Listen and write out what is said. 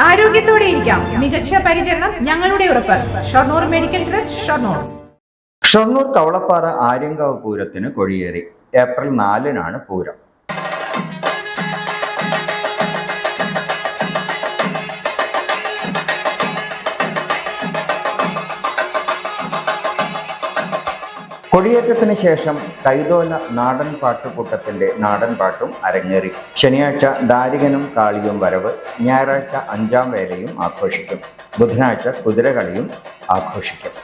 ആരോഗ്യത്തോടെ ഇരിക്കാം. മികച്ച പരിചരണം ഞങ്ങളുടെ ഉറപ്പ്. Shoranur medical trust, Shoranur. ഷൊർണൂർ കവളപ്പാറ ആര്യങ്കാവ് പൂരത്തിന് കൊടിയേറി. ഏപ്രിൽ 4-നാണ് പൂരം. കൊടിയേറ്റത്തിന് ശേഷം കൈതോല നാടൻ പാട്ടുകൂട്ടത്തിന്റെ നാടൻ പാട്ടും അരങ്ങേറി. ശനിയാഴ്ച ദാരികനും കാളിയും വരവ്, ഞായറാഴ്ച 5-ാം വേലയും ആഘോഷിക്കും. ബുധനാഴ്ച കുതിരകളിയും ആഘോഷിക്കും.